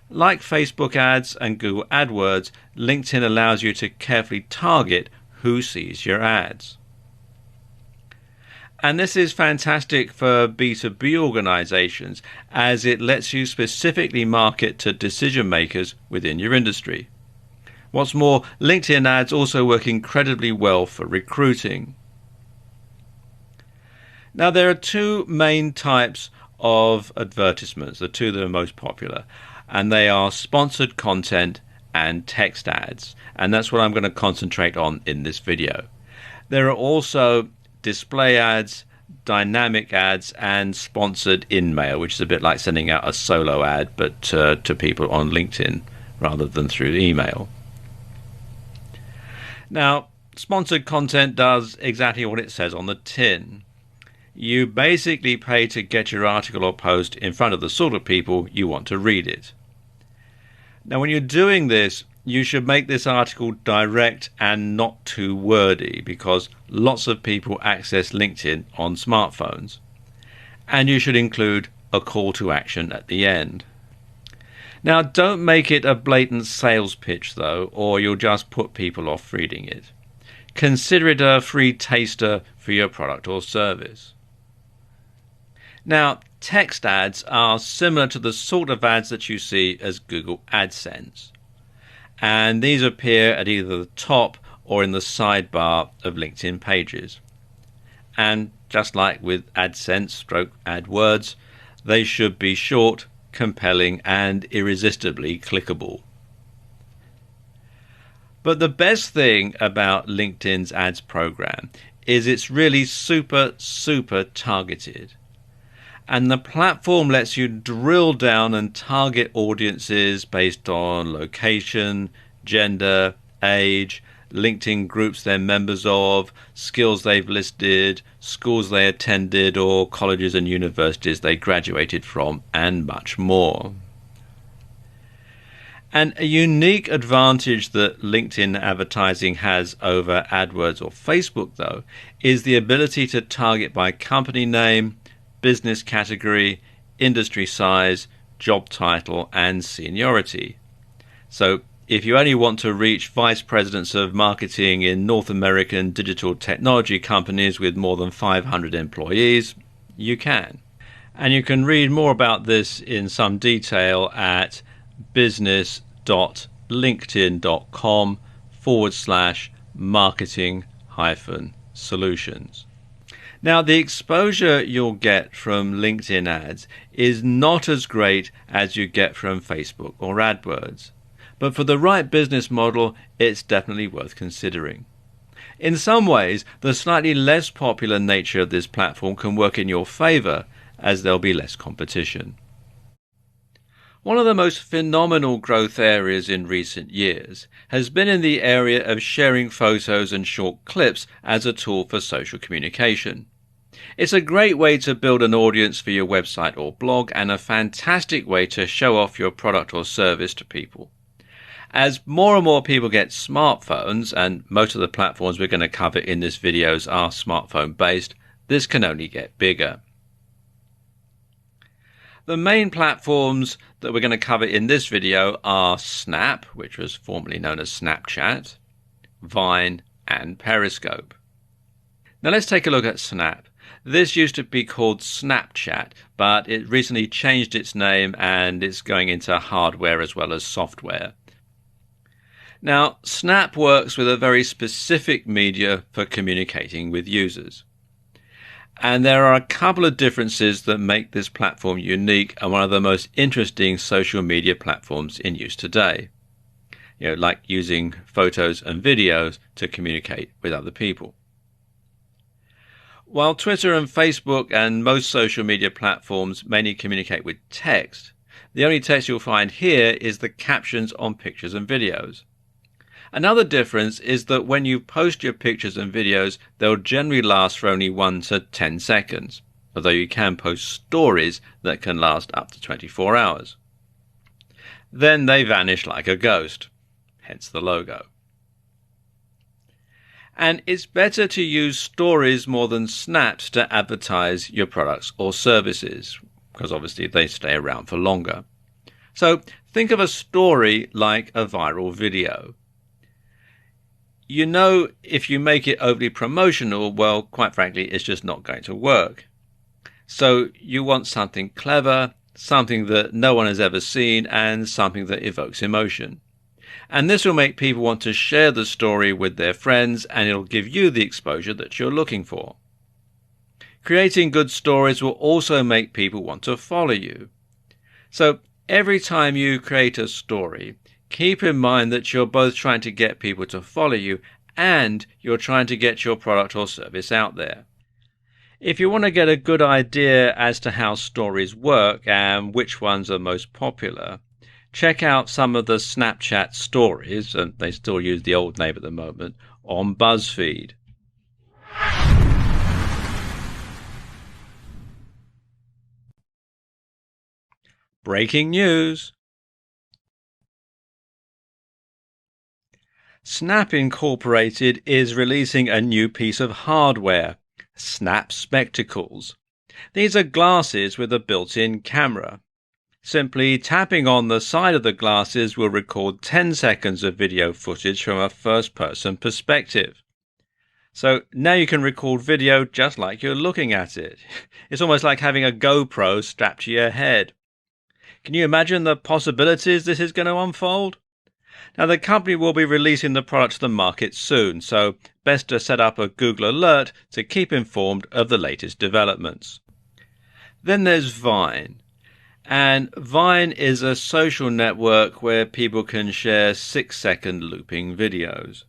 Like Facebook ads and Google AdWords, LinkedIn allows you to carefully target who sees your ads. And this is fantastic for B2B organizations as it lets you specifically market to decision makers within your industry. What's more, LinkedIn ads also work incredibly well for recruiting. Now, there are two main types of advertisements, the two that are most popular, and they are sponsored content and text ads. And that's what I'm going to concentrate on in this video. There are also display ads, dynamic ads, and sponsored in-mail, which is a bit like sending out a solo ad, but to people on LinkedIn rather than through email. Now, sponsored content does exactly what it says on the tin. You basically pay to get your article or post in front of the sort of people you want to read it. Now, when you're doing this, you should make this article direct and not too wordy, because lots of people access LinkedIn on smartphones. And you should include a call to action at the end. Now, don't make it a blatant sales pitch, though, or you'll just put people off reading it. Consider it a free taster for your product or service. Now, text ads are similar to the sort of ads that you see as Google AdSense. And these appear at either the top or in the sidebar of LinkedIn pages. And just like with AdSense / AdWords, they should be short, compelling, and irresistibly clickable. But the best thing about LinkedIn's ads program is it's really super targeted. And the platform lets you drill down and target audiences based on location, gender, age, LinkedIn groups they're members of, skills they've listed, schools they attended, or colleges and universities they graduated from, and much more. And a unique advantage that LinkedIn advertising has over AdWords or Facebook, though, is the ability to target by company name, business category, industry size, job title, and seniority. So if you only want to reach vice presidents of marketing in North American digital technology companies with more than 500 employees, you can. And you can read more about this in some detail at business.linkedin.com/marketing-solutions. Now, the exposure you'll get from LinkedIn ads is not as great as you get from Facebook or AdWords, but for the right business model, it's definitely worth considering. In some ways, the slightly less popular nature of this platform can work in your favor, as there'll be less competition. One of the most phenomenal growth areas in recent years has been in the area of sharing photos and short clips as a tool for social communication. It's a great way to build an audience for your website or blog, and a fantastic way to show off your product or service to people. As more and more people get smartphones, and most of the platforms we're going to cover in this video are smartphone based, this can only get bigger. The main platforms that we're going to cover in this video are Snap, which was formerly known as Snapchat, Vine, and Periscope. Now let's take a look at Snap. This used to be called Snapchat, but it recently changed its name and it's going into hardware as well as software. Now, Snap works with a very specific media for communicating with users. And there are a couple of differences that make this platform unique and one of the most interesting social media platforms in use today. Like using photos and videos to communicate with other people. While Twitter and Facebook and most social media platforms mainly communicate with text, the only text you'll find here is the captions on pictures and videos. Another difference is that when you post your pictures and videos, they'll generally last for only 1 to 10 seconds, although you can post stories that can last up to 24 hours. Then they vanish like a ghost, hence the logo. And it's better to use stories more than snaps to advertise your products or services, because obviously they stay around for longer. So think of a story like a viral video. If you make it overly promotional, well, quite frankly, it's just not going to work. So you want something clever, something that no one has ever seen, and something that evokes emotion. And this will make people want to share the story with their friends, and it'll give you the exposure that you're looking for. Creating good stories will also make people want to follow you. So every time you create a story, keep in mind that you're both trying to get people to follow you and you're trying to get your product or service out there. If you want to get a good idea as to how stories work and which ones are most popular, check out some of the Snapchat stories, and they still use the old name at the moment, on BuzzFeed. Breaking news. Snap Incorporated is releasing a new piece of hardware, Snap Spectacles. These are glasses with a built-in camera. Simply tapping on the side of the glasses will record 10 seconds of video footage from a first-person perspective. So now you can record video just like you're looking at it. It's almost like having a GoPro strapped to your head. Can you imagine the possibilities this is going to unfold? Now, the company will be releasing the product to the market soon, so best to set up a Google alert to keep informed of the latest developments. Then there's Vine. And Vine is a social network where people can share 6-second looping videos.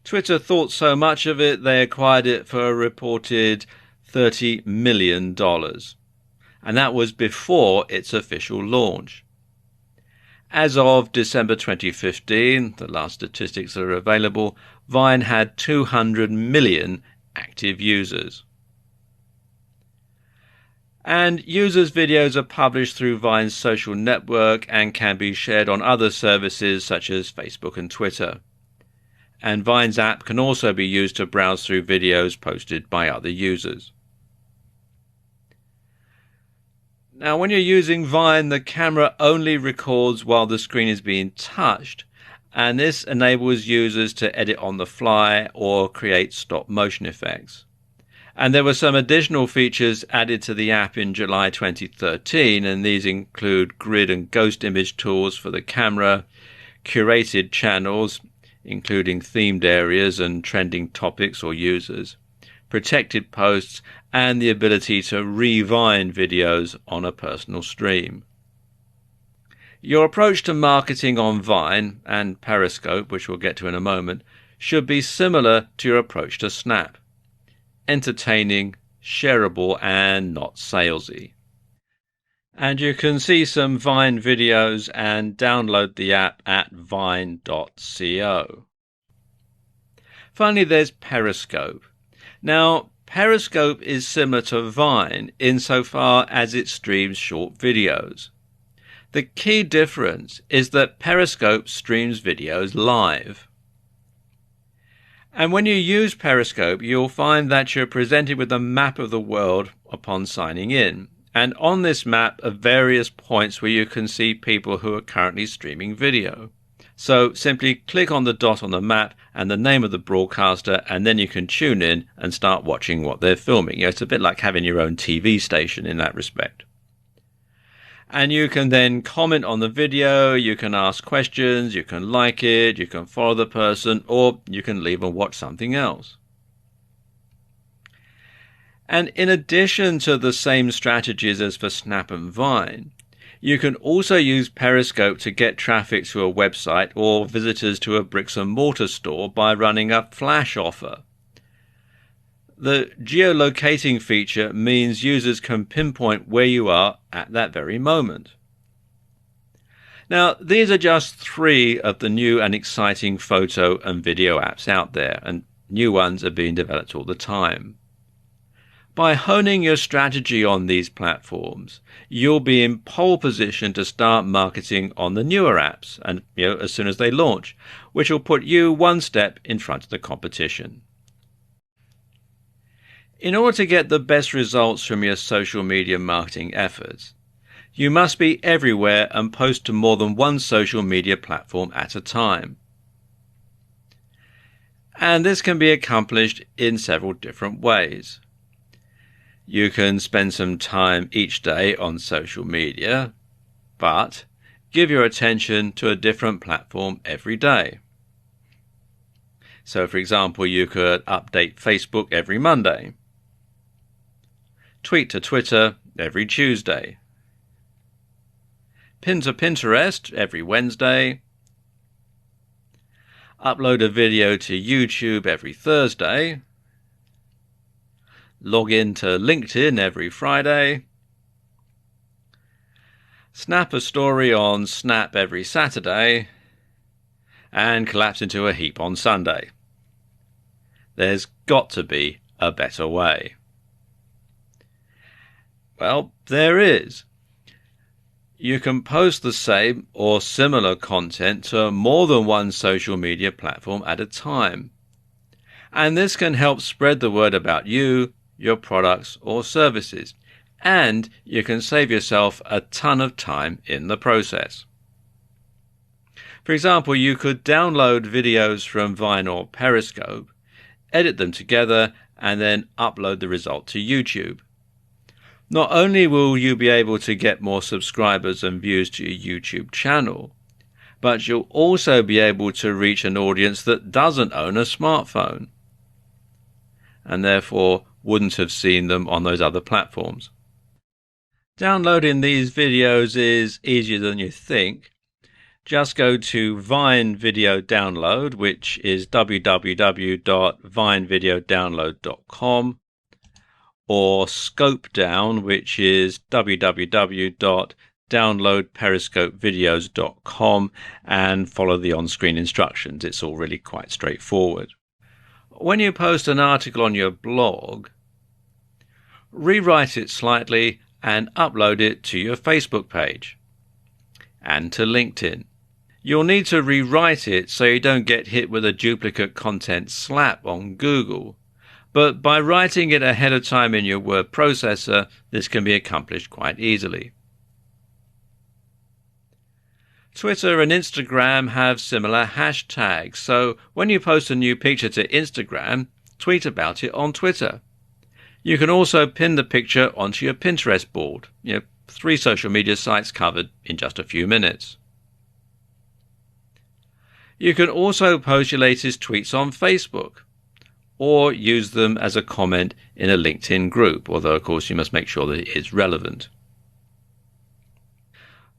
Twitter thought so much of it, they acquired it for a reported $30 million. And that was before its official launch. As of December 2015, the last statistics that are available, Vine had 200 million active users. And users' videos are published through Vine's social network and can be shared on other services such as Facebook and Twitter. And Vine's app can also be used to browse through videos posted by other users. Now, when you're using Vine, the camera only records while the screen is being touched, and this enables users to edit on the fly or create stop motion effects. And there were some additional features added to the app in July 2013, and these include grid and ghost image tools for the camera, curated channels, including themed areas and trending topics or users, protected posts, and the ability to re-Vine videos on a personal stream. Your approach to marketing on Vine and Periscope, which we'll get to in a moment, should be similar to your approach to Snap. Entertaining, shareable, and not salesy. And you can see some Vine videos and download the app at vine.co. Finally, there's Periscope. Now, Periscope is similar to Vine insofar as it streams short videos. The key difference is that Periscope streams videos live. And when you use Periscope, you'll find that you're presented with a map of the world upon signing in. And on this map are various points where you can see people who are currently streaming video. So simply click on the dot on the map and the name of the broadcaster, and then you can tune in and start watching what they're filming. It's a bit like having your own TV station in that respect. And you can then comment on the video, you can ask questions, you can like it, you can follow the person, or you can leave and watch something else. And in addition to the same strategies as for Snap and Vine, you can also use Periscope to get traffic to a website or visitors to a bricks and mortar store by running a flash offer. The geolocating feature means users can pinpoint where you are at that very moment. Now, these are just 3 of the new and exciting photo and video apps out there, and new ones are being developed all the time. By honing your strategy on these platforms, you'll be in pole position to start marketing on the newer apps, and as soon as they launch, which will put you one step in front of the competition. In order to get the best results from your social media marketing efforts, you must be everywhere and post to more than one social media platform at a time. And this can be accomplished in several different ways. You can spend some time each day on social media, but give your attention to a different platform every day. So, for example, you could update Facebook every Monday, tweet to Twitter every Tuesday, pin to Pinterest every Wednesday, upload a video to YouTube every Thursday, log in to LinkedIn every Friday, snap a story on Snap every Saturday, and collapse into a heap on Sunday. There's got to be a better way. Well, there is. You can post the same or similar content to more than one social media platform at a time. And this can help spread the word about you, your products or services. And you can save yourself a ton of time in the process. For example, you could download videos from Vine or Periscope, edit them together, and then upload the result to YouTube. Not only will you be able to get more subscribers and views to your YouTube channel, but you'll also be able to reach an audience that doesn't own a smartphone and therefore wouldn't have seen them on those other platforms. Downloading these videos is easier than you think. Just go to Vine Video Download, which is www.vinevideodownload.com, or Scope Down, which is www.downloadperiscopevideos.com, and follow the on-screen instructions. It's all really quite straightforward. When you post an article on your blog, rewrite it slightly and upload it to your Facebook page and to LinkedIn. You'll need to rewrite it so you don't get hit with a duplicate content slap on Google, but by writing it ahead of time in your word processor, this can be accomplished quite easily. Twitter and Instagram have similar hashtags, so when you post a new picture to Instagram, tweet about it on Twitter. You can also pin the picture onto your Pinterest board. 3 social media sites covered in just a few minutes. You can also post your latest tweets on Facebook, or use them as a comment in a LinkedIn group, although of course you must make sure that it is relevant.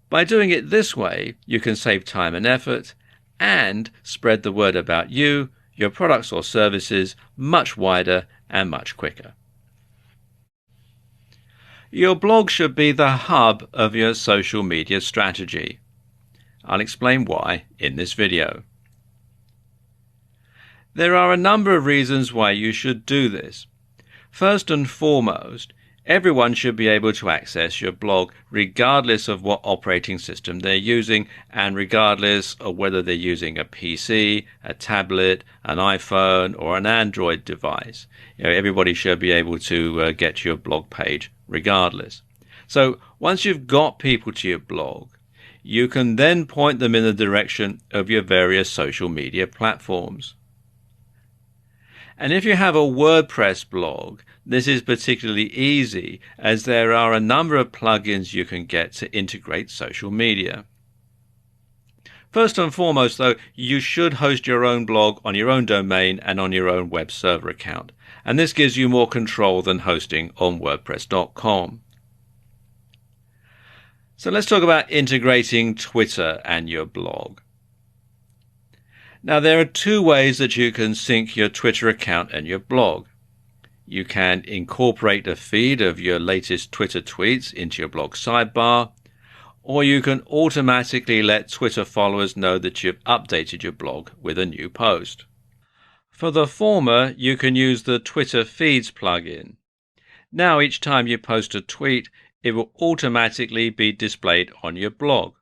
By doing it this way, you can save time and effort and spread the word about you, your products or services much wider and much quicker. Your blog should be the hub of your social media strategy. I'll explain why in this video. There are a number of reasons why you should do this. First and foremost, everyone should be able to access your blog regardless of what operating system they're using and regardless of whether they're using a PC, a tablet, an iPhone or an Android device. Everybody should be able to get to your blog page regardless. So once you've got people to your blog, you can then point them in the direction of your various social media platforms. And if you have a WordPress blog, this is particularly easy as there are a number of plugins you can get to integrate social media. First and foremost, though, you should host your own blog on your own domain and on your own web server account. And this gives you more control than hosting on WordPress.com. So let's talk about integrating Twitter and your blog. Now, there are 2 ways that you can sync your Twitter account and your blog. You can incorporate a feed of your latest Twitter tweets into your blog sidebar, or you can automatically let Twitter followers know that you've updated your blog with a new post. For the former, you can use the Twitter Feeds plugin. Now, each time you post a tweet, it will automatically be displayed on your blog,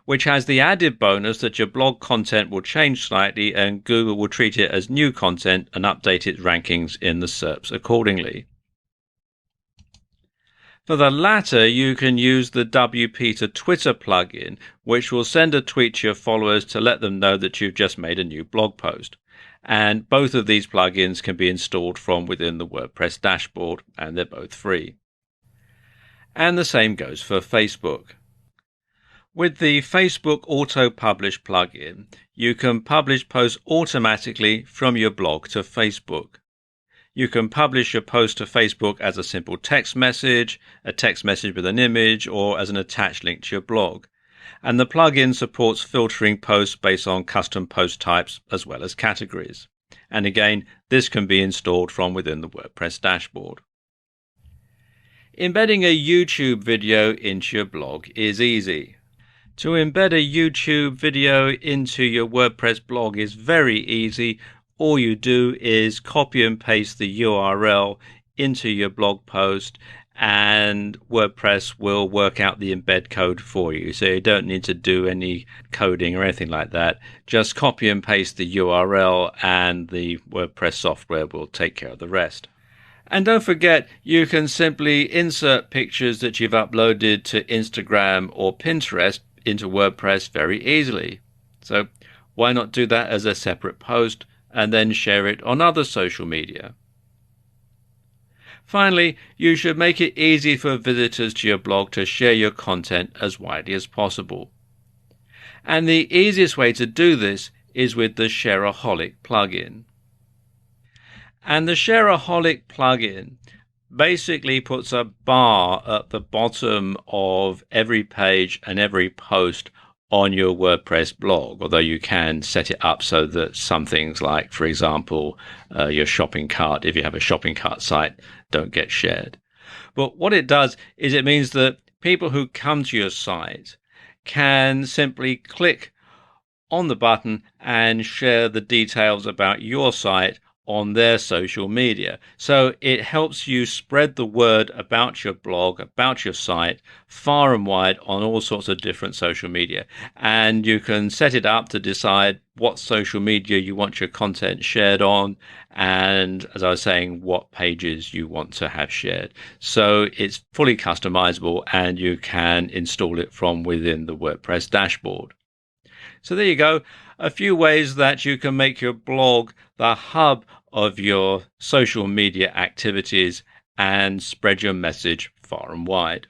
which has the added bonus that your blog content will change slightly and Google will treat it as new content and update its rankings in the SERPs accordingly. For the latter, you can use the WP to Twitter plugin, which will send a tweet to your followers to let them know that you've just made a new blog post. And both of these plugins can be installed from within the WordPress dashboard, and they're both free. And the same goes for Facebook. With the Facebook Auto Publish plugin, you can publish posts automatically from your blog to Facebook. You can publish your post to Facebook as a simple text message, a text message with an image, or as an attached link to your blog. And the plugin supports filtering posts based on custom post types as well as categories. And again, this can be installed from within the WordPress dashboard. Embedding a YouTube video into your blog is easy. To embed a YouTube video into your WordPress blog is very easy. All you do is copy and paste the URL into your blog post and WordPress will work out the embed code for you. So you don't need to do any coding or anything like that. Just copy and paste the URL and the WordPress software will take care of the rest. And don't forget, you can simply insert pictures that you've uploaded to Instagram or Pinterest into WordPress very easily. So why not do that as a separate post and then share it on other social media? Finally, you should make it easy for visitors to your blog to share your content as widely as possible. And the easiest way to do this is with the Shareaholic plugin. And the Shareaholic plugin basically puts a bar at the bottom of every page and every post on your WordPress blog, although you can set it up so that some things like, for example, your shopping cart, if you have a shopping cart site, don't get shared. But what it does is it means that people who come to your site can simply click on the button and share the details about your site on their social media. So it helps you spread the word about your blog, about your site, far and wide on all sorts of different social media. And you can set it up to decide what social media you want your content shared on, and as I was saying, what pages you want to have shared. So it's fully customizable and you can install it from within the WordPress dashboard. So there you go, a few ways that you can make your blog the hub of your social media activities and spread your message far and wide.